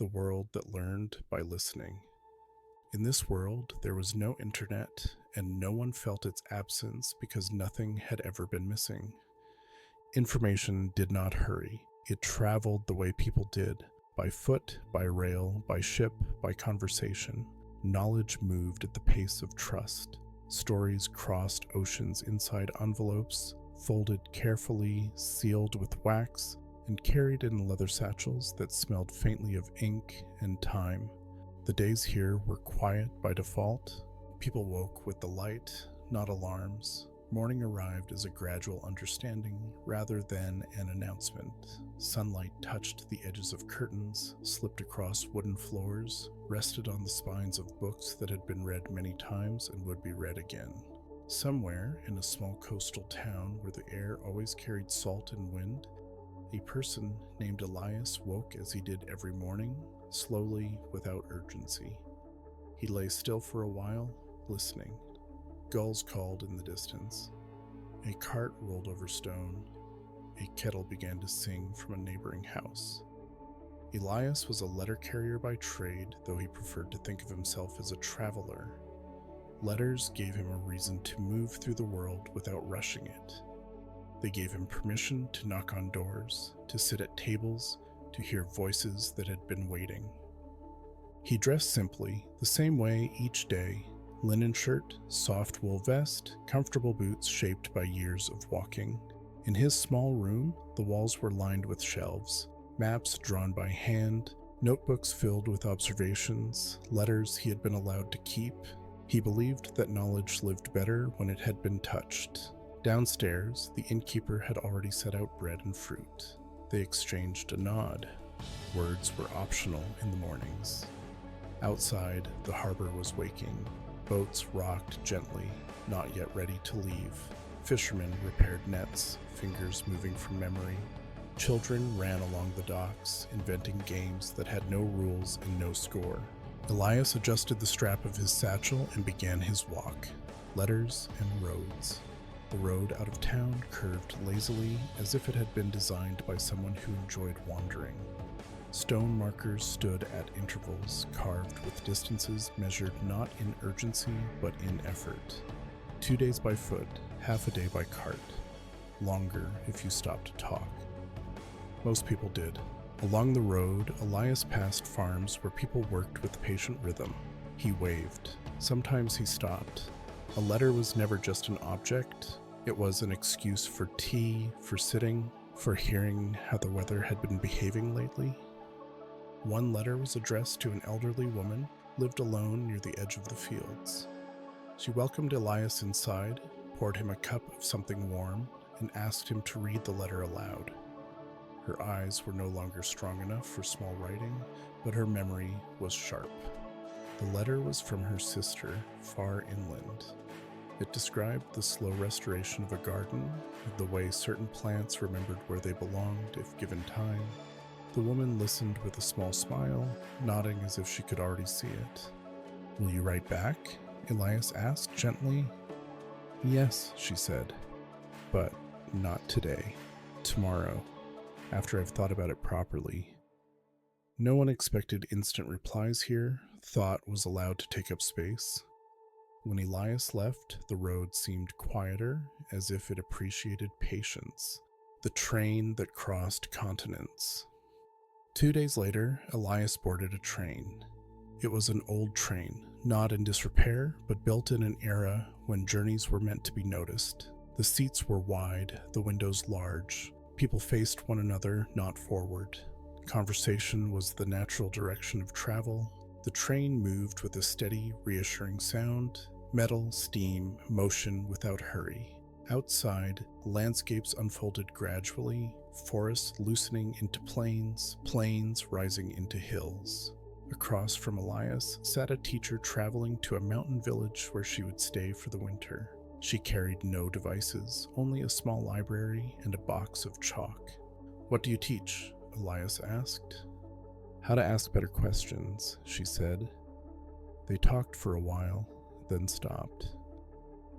the world that learned by listening. In this world, there was no internet, and no one felt its absence because nothing had ever been missing. Information did not hurry. It traveled the way people did, by foot, by rail, by ship, by conversation. Knowledge moved at the pace of trust. Stories crossed oceans inside envelopes, folded carefully, sealed with wax, and carried in leather satchels that smelled faintly of ink and time. The days here were quiet by default. People woke with the light, not alarms. Morning arrived as a gradual understanding rather than an announcement. Sunlight touched the edges of curtains, slipped across wooden floors, rested on the spines of books that had been read many times and would be read again. Somewhere in a small coastal town where the air always carried salt and wind, a person named Elias woke as he did every morning, slowly, without urgency. He lay still for a while, listening. Gulls called in the distance. A cart rolled over stone. A kettle began to sing from a neighboring house. Elias was a letter carrier by trade, though he preferred to think of himself as a traveler. Letters gave him a reason to move through the world without rushing it. They gave him permission to knock on doors, to sit at tables, to hear voices that had been waiting. He dressed simply, the same way each day: linen shirt, soft wool vest, comfortable boots shaped by years of walking. In his small room, the walls were lined with shelves, maps drawn by hand, notebooks filled with observations, letters he had been allowed to keep. He believed that knowledge lived better when it had been touched. Downstairs, the innkeeper had already set out bread and fruit. They exchanged a nod. Words were optional in the mornings. Outside, the harbor was waking. Boats rocked gently, not yet ready to leave. Fishermen repaired nets, fingers moving from memory. Children ran along the docks, inventing games that had no rules and no score. Elias adjusted the strap of his satchel and began his walk. Letters and roads. The road out of town curved lazily, as if it had been designed by someone who enjoyed wandering. Stone markers stood at intervals, carved with distances measured not in urgency, but in effort. 2 days by foot, half a day by cart. Longer if you stopped to talk. Most people did. Along the road, Elias passed farms where people worked with patient rhythm. He waved. Sometimes he stopped. A letter was never just an object. It was an excuse for tea, for sitting, for hearing how the weather had been behaving lately. One letter was addressed to an elderly woman, lived alone near the edge of the fields. She welcomed Elias inside, poured him a cup of something warm, and asked him to read the letter aloud. Her eyes were no longer strong enough for small writing, but her memory was sharp. The letter was from her sister, far inland. It described the slow restoration of a garden, the way certain plants remembered where they belonged if given time. The woman listened with a small smile, nodding as if she could already see it. "Will you write back?" Elias asked gently. "Yes," she said, "but not today. Tomorrow, after I've thought about it properly." No one expected instant replies here. Thought was allowed to take up space. When Elias left, the road seemed quieter, as if it appreciated patience. The train that crossed continents. 2 days later, Elias boarded a train. It was an old train, not in disrepair, but built in an era when journeys were meant to be noticed. The seats were wide, the windows large. People faced one another, not forward. Conversation was the natural direction of travel. The train moved with a steady, reassuring sound. Metal, steam, motion without hurry. Outside, landscapes unfolded gradually, forests loosening into plains, plains rising into hills. Across from Elias sat a teacher traveling to a mountain village where she would stay for the winter. She carried no devices, only a small library and a box of chalk. "What do you teach?" Elias asked. "How to ask better questions," she said. They talked for a while, then stopped.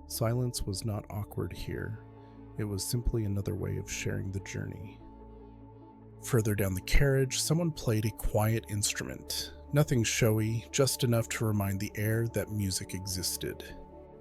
Silence was not awkward here. It was simply another way of sharing the journey. Further down the carriage, someone played a quiet instrument. Nothing showy, just enough to remind the air that music existed.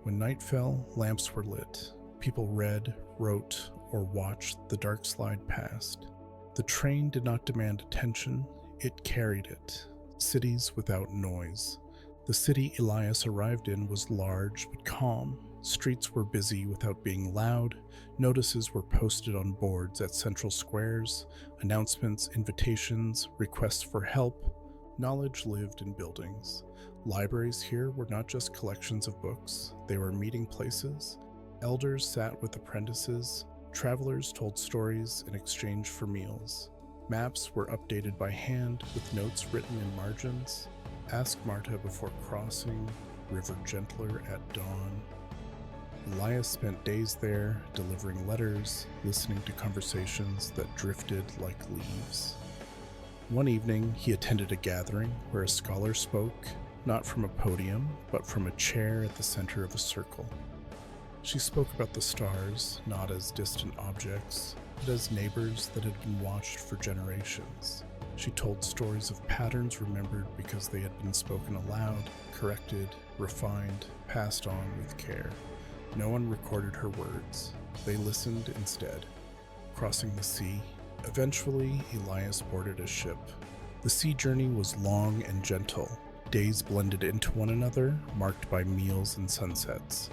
When night fell, lamps were lit. People read, wrote, or watched the dark slide past. The train did not demand attention, it carried it. Cities without noise. The city Elias arrived in was large but calm. Streets were busy without being loud. Notices were posted on boards at central squares. Announcements, invitations, requests for help. Knowledge lived in buildings. Libraries here were not just collections of books, they were meeting places. Elders sat with apprentices. Travelers told stories in exchange for meals. Maps were updated by hand with notes written in margins. Ask Marta before crossing, river gentler at dawn. Elias spent days there, delivering letters, listening to conversations that drifted like leaves. One evening, he attended a gathering where a scholar spoke, not from a podium, but from a chair at the center of a circle. She spoke about the stars, not as distant objects, but as neighbors that had been watched for generations. She told stories of patterns remembered because they had been spoken aloud, corrected, refined, passed on with care. No one recorded her words. They listened instead. Crossing the sea, eventually Elias boarded a ship. The sea journey was long and gentle. Days blended into one another, marked by meals and sunsets.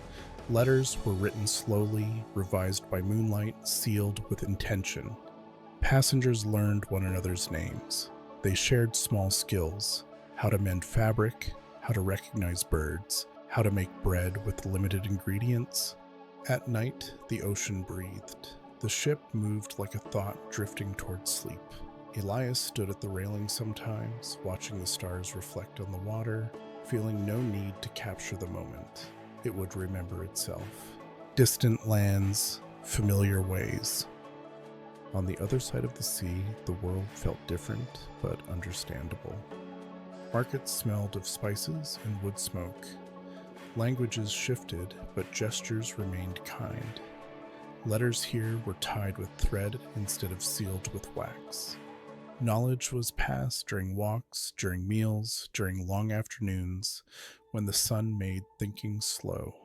Letters were written slowly, revised by moonlight, sealed with intention. Passengers learned one another's names. They shared small skills: how to mend fabric, how to recognize birds, how to make bread with limited ingredients. At night, the ocean breathed. The ship moved like a thought drifting towards sleep. Elias stood at the railing sometimes, watching the stars reflect on the water, feeling no need to capture the moment. It would remember itself. Distant lands, familiar ways. On the other side of the sea, the world felt different, but understandable. Markets smelled of spices and wood smoke. Languages shifted, but gestures remained kind. Letters here were tied with thread instead of sealed with wax. Knowledge was passed during walks, during meals, during long afternoons, when the sun made thinking slow.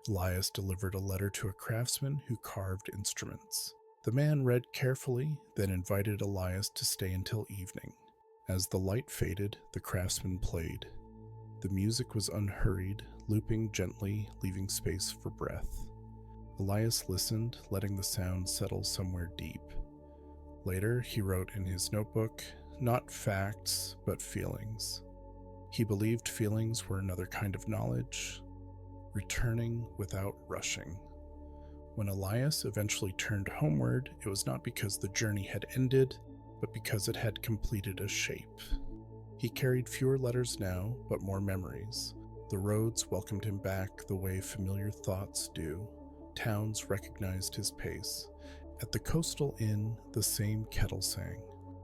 Elias delivered a letter to a craftsman who carved instruments. The man read carefully, then invited Elias to stay until evening. As the light faded, the craftsman played. The music was unhurried, looping gently, leaving space for breath. Elias listened, letting the sound settle somewhere deep. Later, he wrote in his notebook, not facts, but feelings. He believed feelings were another kind of knowledge, returning without rushing. When Elias eventually turned homeward, it was not because the journey had ended, but because it had completed a shape. He carried fewer letters now, but more memories. The roads welcomed him back the way familiar thoughts do. Towns recognized his pace. At the coastal inn, the same kettle sang.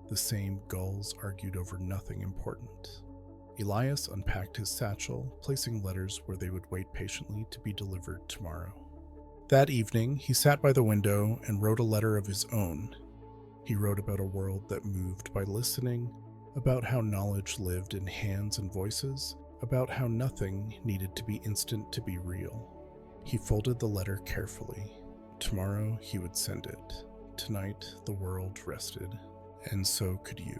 The same gulls argued over nothing important. Elias unpacked his satchel, placing letters where they would wait patiently to be delivered tomorrow. That evening, he sat by the window and wrote a letter of his own. He wrote about a world that moved by listening, about how knowledge lived in hands and voices, about how nothing needed to be instant to be real. He folded the letter carefully. Tomorrow he would send it. Tonight the world rested, and so could you.